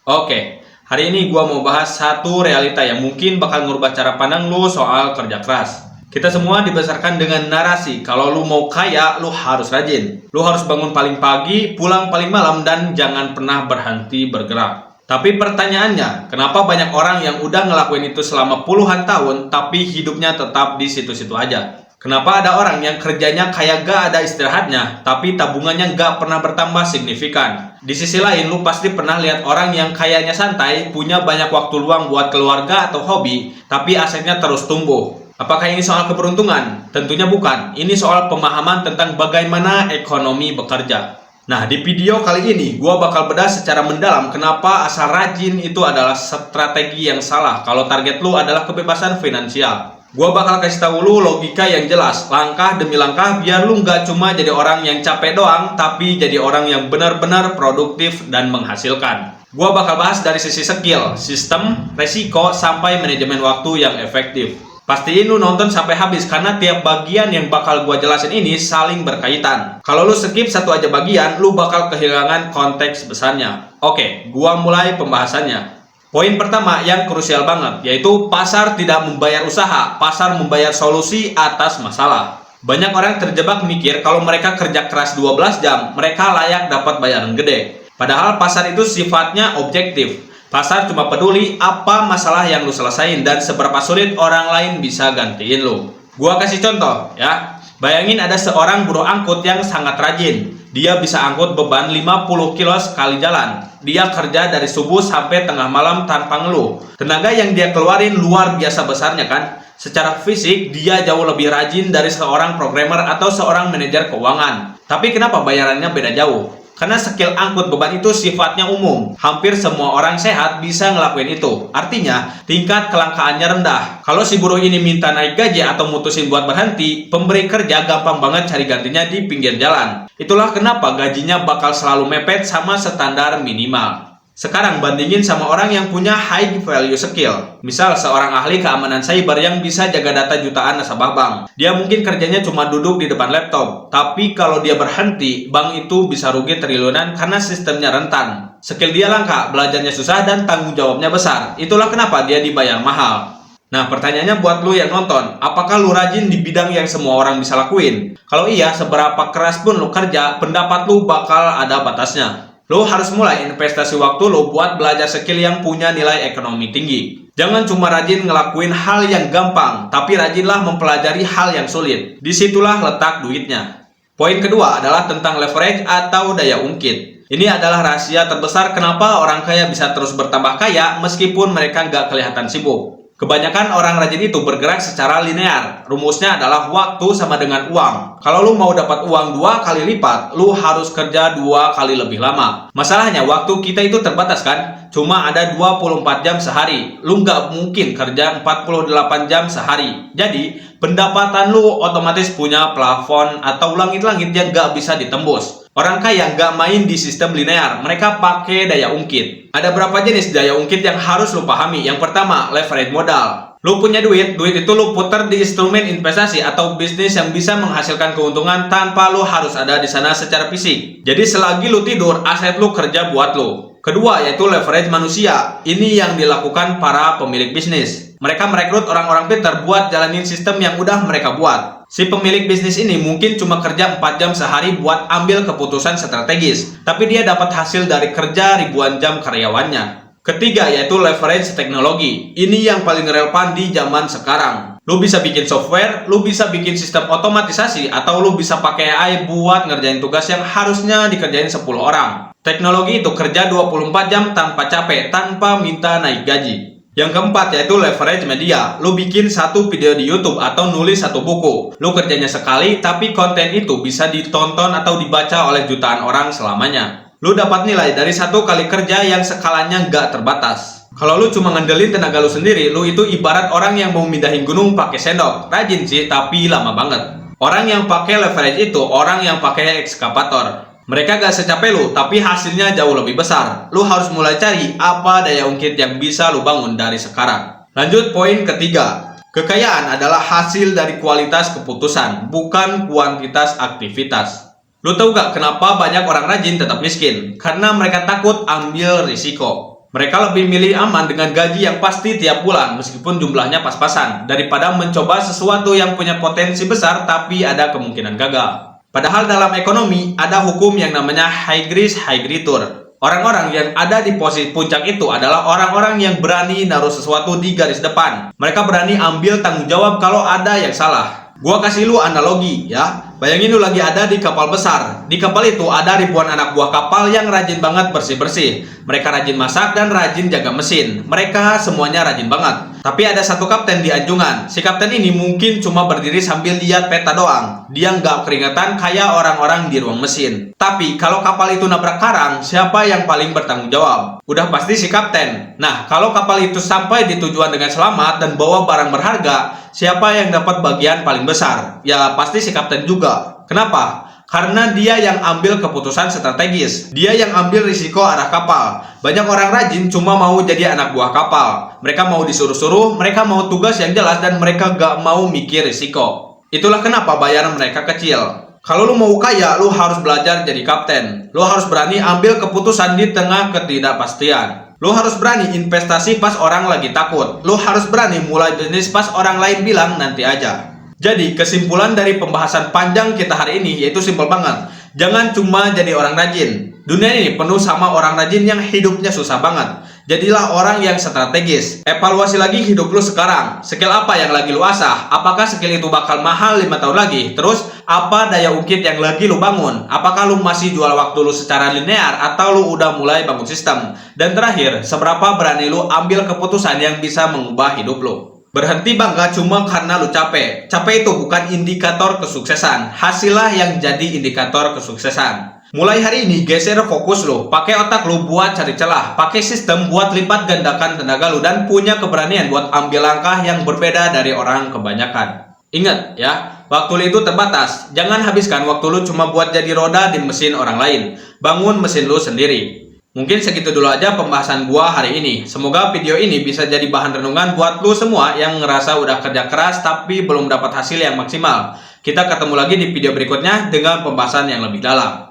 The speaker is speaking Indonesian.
Oke, hari ini gua mau bahas satu realita yang mungkin bakal ngubah cara pandang lu soal kerja keras. Kita semua dibesarkan dengan narasi kalau lu mau kaya, lu harus rajin. Lu harus bangun paling pagi, pulang paling malam, dan jangan pernah berhenti bergerak. Tapi pertanyaannya, kenapa banyak orang yang udah ngelakuin itu selama puluhan tahun, tapi hidupnya tetap di situ-situ aja? Kenapa ada orang yang kerjanya kayak gak ada istirahatnya, tapi tabungannya gak pernah bertambah signifikan? Di sisi lain, lu pasti pernah lihat orang yang kayaknya santai, punya banyak waktu luang buat keluarga atau hobi, tapi asetnya terus tumbuh. Apakah ini soal keberuntungan? Tentunya bukan. Ini soal pemahaman tentang bagaimana ekonomi bekerja. Nah, di video kali ini, gua bakal bedah secara mendalam kenapa asal rajin itu adalah strategi yang salah kalau target lu adalah kebebasan finansial. Gua bakal kasih tahu lu logika yang jelas, langkah demi langkah, biar lu nggak cuma jadi orang yang capek doang, tapi jadi orang yang benar-benar produktif dan menghasilkan. Gua bakal bahas dari sisi skill, sistem, resiko, sampai manajemen waktu yang efektif. Pastiin lu nonton sampai habis karena tiap bagian yang bakal gua jelasin ini saling berkaitan. Kalau lu skip satu aja bagian, lu bakal kehilangan konteks besarnya. Oke, gua mulai pembahasannya. Poin pertama yang krusial banget, yaitu pasar tidak membayar usaha, pasar membayar solusi atas masalah. Banyak orang terjebak mikir kalau mereka kerja keras 12 jam, mereka layak dapat bayaran gede. Padahal pasar itu sifatnya objektif. Pasar cuma peduli apa masalah yang lu selesain dan seberapa sulit orang lain bisa gantiin lu. Gua kasih contoh ya. Bayangin ada seorang buruh angkut yang sangat rajin. Dia bisa angkut beban 50 kilo sekali jalan. Dia kerja dari subuh sampai tengah malam tanpa ngeluh. Tenaga yang dia keluarin luar biasa besarnya kan? Secara fisik dia jauh lebih rajin dari seorang programmer atau seorang manajer keuangan. Tapi kenapa bayarannya beda jauh? Karena skill angkut beban itu sifatnya umum. Hampir semua orang sehat bisa ngelakuin itu. Artinya, tingkat kelangkaannya rendah. Kalau si buruh ini minta naik gaji atau mutusin buat berhenti, pemberi kerja gampang banget cari gantinya di pinggir jalan. Itulah kenapa gajinya bakal selalu mepet sama standar minimal. Sekarang bandingin sama orang yang punya high value skill. Misal seorang ahli keamanan cyber yang bisa jaga data jutaan nasabah bank. Dia mungkin kerjanya cuma duduk di depan laptop. Tapi kalau dia berhenti, bank itu bisa rugi triliunan karena sistemnya rentan. Skill dia langka, belajarnya susah, dan tanggung jawabnya besar. Itulah kenapa dia dibayar mahal. Nah, pertanyaannya buat lu yang nonton, apakah lu rajin di bidang yang semua orang bisa lakuin? Kalau iya, seberapa keras pun lu kerja, pendapat lu bakal ada batasnya. Lo harus mulai investasi waktu lo buat belajar skill yang punya nilai ekonomi tinggi. Jangan cuma rajin ngelakuin hal yang gampang, tapi rajinlah mempelajari hal yang sulit. Disitulah letak duitnya. Poin kedua adalah tentang leverage atau daya ungkit. Ini adalah rahasia terbesar kenapa orang kaya bisa terus bertambah kaya meskipun mereka nggak kelihatan sibuk. Kebanyakan orang rajin itu bergerak secara linear. Rumusnya adalah waktu sama dengan uang. Kalau lu mau dapat uang 2 kali lipat, lu harus kerja 2 kali lebih lama. Masalahnya waktu kita itu terbatas kan? Cuma ada 24 jam sehari. Lu nggak mungkin kerja 48 jam sehari. Jadi, pendapatan lu otomatis punya plafon atau langit-langit yang nggak bisa ditembus. Orang kaya nggak main di sistem linear, mereka pakai daya ungkit. Ada berapa jenis daya ungkit yang harus lu pahami? Yang pertama, leverage modal. Lu punya duit itu lu putar di instrumen investasi atau bisnis yang bisa menghasilkan keuntungan tanpa lu harus ada di sana secara fisik. Jadi selagi lu tidur, aset lu kerja buat lu. Kedua, yaitu leverage manusia. Ini yang dilakukan para pemilik bisnis. Mereka merekrut orang-orang pintar buat jalanin sistem yang udah mereka buat. Si pemilik bisnis ini mungkin cuma kerja 4 jam sehari buat ambil keputusan strategis, tapi dia dapat hasil dari kerja ribuan jam karyawannya. Ketiga, yaitu leverage teknologi. Ini yang paling relevan di zaman sekarang. Lu bisa bikin software, lu bisa bikin sistem otomatisasi, atau lu bisa pakai AI buat ngerjain tugas yang harusnya dikerjain 10 orang. Teknologi itu kerja 24 jam tanpa capek, tanpa minta naik gaji. Yang keempat yaitu leverage media. Lu bikin satu video di YouTube atau nulis satu buku. Lu kerjanya sekali, tapi konten itu bisa ditonton atau dibaca oleh jutaan orang selamanya. Lu dapat nilai dari satu kali kerja yang skalanya nggak terbatas. Kalau lu cuma ngandelin tenaga lu sendiri, lu itu ibarat orang yang mau mindahin gunung pakai sendok. Rajin sih, tapi lama banget. Orang yang pakai leverage itu orang yang pakai ekskavator. Mereka gak secapek lu, tapi hasilnya jauh lebih besar. Lu harus mulai cari apa daya ungkit yang bisa lu bangun dari sekarang. Lanjut poin ketiga. Kekayaan adalah hasil dari kualitas keputusan, bukan kuantitas aktivitas. Lu tahu gak kenapa banyak orang rajin tetap miskin? Karena mereka takut ambil risiko. Mereka lebih milih aman dengan gaji yang pasti tiap bulan meskipun jumlahnya pas-pasan daripada mencoba sesuatu yang punya potensi besar tapi ada kemungkinan gagal. Padahal dalam ekonomi ada hukum yang namanya high risk high return. Orang-orang yang ada di posisi puncak itu adalah orang-orang yang berani naruh sesuatu di garis depan. Mereka berani ambil tanggung jawab kalau ada yang salah. Gua kasih lu analogi ya. Bayangin lu lagi ada di kapal besar. Di kapal itu ada ribuan anak buah kapal yang rajin banget bersih-bersih. Mereka rajin masak dan rajin jaga mesin. Mereka semuanya rajin banget. Tapi ada satu kapten di anjungan. Si kapten ini mungkin cuma berdiri sambil lihat peta doang. Dia nggak keringetan kayak orang-orang di ruang mesin. Tapi kalau kapal itu nabrak karang, siapa yang paling bertanggung jawab? Udah pasti si kapten. Nah, kalau kapal itu sampai di tujuan dengan selamat dan bawa barang berharga, siapa yang dapat bagian paling besar? Ya pasti si kapten juga. Kenapa? Karena dia yang ambil keputusan strategis. Dia yang ambil risiko arah kapal. Banyak orang rajin cuma mau jadi anak buah kapal. Mereka mau disuruh-suruh, mereka mau tugas yang jelas, dan mereka gak mau mikir risiko. Itulah kenapa bayaran mereka kecil. Kalau lu mau kaya, lu harus belajar jadi kapten. Lu harus berani ambil keputusan di tengah ketidakpastian. Lu harus berani investasi pas orang lagi takut. Lu harus berani mulai bisnis pas orang lain bilang nanti aja. Jadi kesimpulan dari pembahasan panjang kita hari ini yaitu simpel banget. Jangan cuma jadi orang rajin. Dunia ini penuh sama orang rajin yang hidupnya susah banget. Jadilah orang yang strategis. Evaluasi lagi hidup lu sekarang. Skill apa yang lagi lu asah? Apakah skill itu bakal mahal 5 tahun lagi? Terus apa daya ungkit yang lagi lu bangun? Apakah lu masih jual waktu lu secara linear atau lu udah mulai bangun sistem? Dan terakhir, seberapa berani lu ambil keputusan yang bisa mengubah hidup lu? Berhenti bangga cuma karena lu capek. Capek itu bukan indikator kesuksesan. Hasillah yang jadi indikator kesuksesan. Mulai hari ini geser fokus lu. Pakai otak lu buat cari celah. Pakai sistem buat lipat gandakan tenaga lu. Dan punya keberanian buat ambil langkah yang berbeda dari orang kebanyakan. Ingat ya, waktu lu itu terbatas. Jangan habiskan waktu lu cuma buat jadi roda di mesin orang lain. Bangun mesin lu sendiri. Mungkin segitu dulu aja pembahasan gua hari ini. Semoga video ini bisa jadi bahan renungan buat lu semua yang ngerasa udah kerja keras tapi belum dapat hasil yang maksimal. Kita ketemu lagi di video berikutnya dengan pembahasan yang lebih dalam.